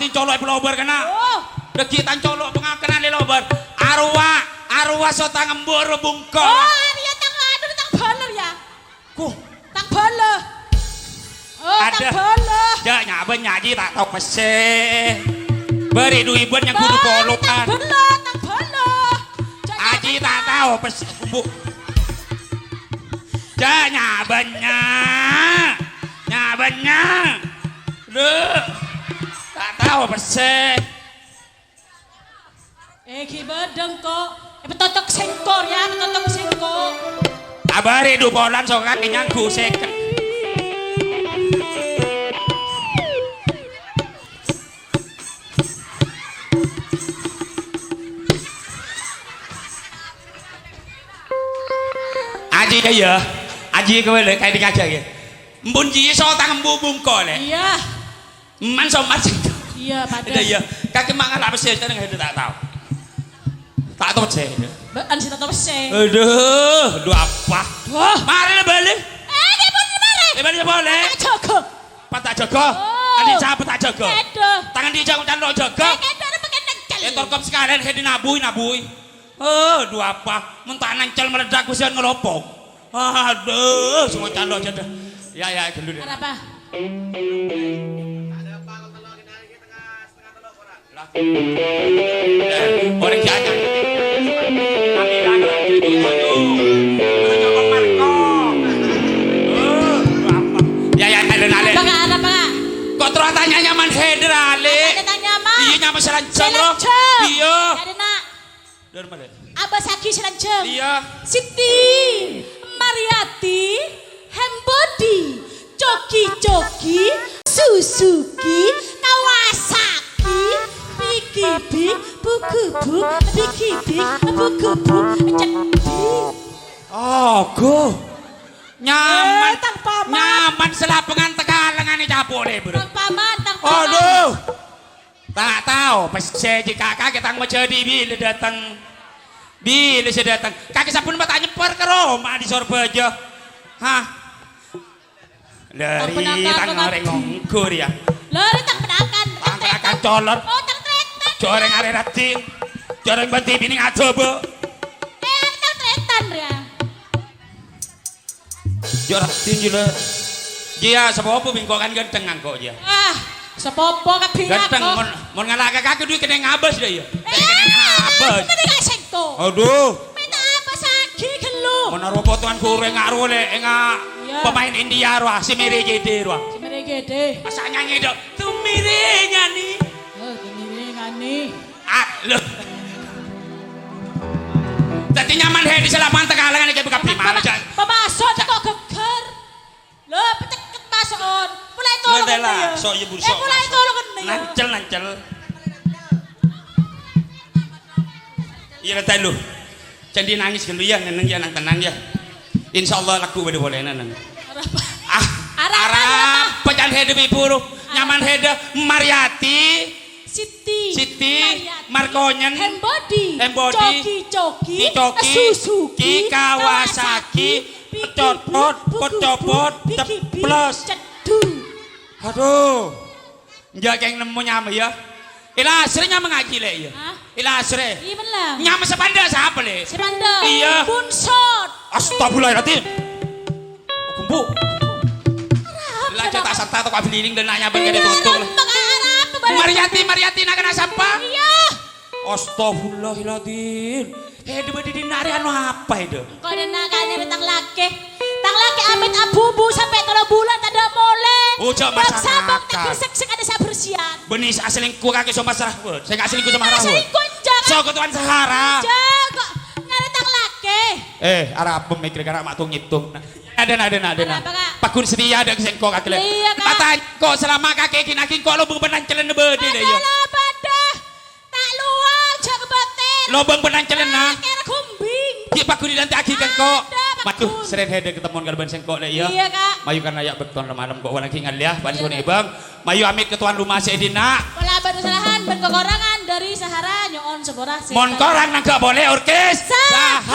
dadi colok pelobar kena. Oh. Degi tan colok pengakenan lobar. Arwa so tang embur bungkol. Oh, Arya tang anu tang baler ya. Ku. Tang baler. Oh, tang baler. Ya nyaben nyaji tak tau pese. Beri duiban yang kudu polokan. Tang baler. Aji tak tahu pese. Bu. Ja nyabennya. Duh. Tak tahu pese. Ki bedeng kok. Petotok sengkor ya, petotok sengkor. Abari du bolan so kan nyangku seket. Aji ya. Aji kowe lho kae dikajak ya. Mbun ji so tang embu bungkol le. Iya. Man so mas. Iya, padahal. Iya. Kaki mangan apa sih sekarang tak tahu. Tak tahu sih. Bean sih tak tahu sih. Aduh apa? Wah, mari balik. Dia boleh. Balik boleh. Jaga. Patah jaga. Adi siapa tak jaga? Tangan dia jangan calo jaga. Torkop sekalian hedi nabui. Dua apa? Mentah nancel meledak kusian ngelopok. Aduh, semua calo aja dah. Ya, dulu deh. Apa? Orang jajan. Kok terus tanya nyaman header ale? Iya nyaman selanceng loh. Iya. Dari mana? Abah Saki selanceng. Iya. Siti, Mariati, Hembodi, Coki, Suzuki, Kawasaki, Bikibi, Bukubu, Cekdi. Oh, go. Nyaman. Nyaman selapengan tekalengan ini capuk deh, bro. Tang paman. Aduh. Tak tahu, pas saya kakak kita mau jadi bila saya datang. Kaki sapun mata nyeper ke Roma di Sorbaja. Hah? Dari tang orang ngongkur ya. Lari tang pedakan. Tang color. Oh, tang tretan. Coreng are rating. Coreng banti bini ngacoba. Tang tretan ya. Jorak tinggi le. Dia sepopo bingko kan ganteng kok dia. Sepopo kabinat kok. Ganteng mon ngalaka kaki duit kena ngabas dia ya. Kena ngabas. Kena ngaseng to. Aduh. Minta apa sagi gelu. Mon rupo tuan kurang ngarole pemain India roh si Meregede roh. Si Meregede. Masa nyanyi dok. Tumirenya nih. Tumirenya nih. Loh. Jadi nyaman he di selapan tekalangan kayak buka prima aja. Pemasok kok geger. Loh, peceket mason. Mulai tolong kan ya. So ya burso. Mulai tolong kan ya. Nancel. Iya kata lu. Jadi nangis dulu ya, neneng ya nang tenang ya. Insyaallah laku boleh neneng. Arab pejan hede ibu nyaman hede Mariati. Siti, Markonyen, Hembodi, Coki, Suzuki, Kawasaki, Pecopot, Teplos. Aduh, enggak yang nemu nyama ya. Ilasre nyama ngaji le ya. Ilasre. Iya benar. Nyama sepanda siapa le? Sepanda. Iya. Bunsot. Astagfirullahaladzim. Kumbu. Lah cetak serta atau kabiling dan nanya bagi ditutup. Mariati nak kena sampah. Iya. Astagfirullahaladzim. Di dinari anu apa itu? Kau nakanya tang laki amit abu-abu sampai 3 bulan ada moleng. Ucap masyarakat. Bang sabang ada sabersian. Benis aselingkuh kaki sama serahut. Saya nggak selingkuh sama rahut. Selingkuh jangan. So ketuan Sahara. Jago ngare tang laki. Arah pemikir karena mak tung ngitung. Ada. Pakun setia ada kesengkok kaki le. Iya kak. Kata kok selama kaki kinakin kok lo benan celen nebedi deh ya. Badah. Tak luang jaga batin. Lobang benan celen nah. Kira kumbing. Iya pakun nanti aki kan kok. Matuh seren hede ketemuan kalban sengkok le ya. Iya kak. Mayu kan ayak beton malam kok walang kingal ya. Bantu nih bang. Mayu amit ketuan rumah Sedina. Pola bersalahan ben kekorangan dari Sahara nyoon seborah. Mon korang nang gak boleh orkes. Sahara.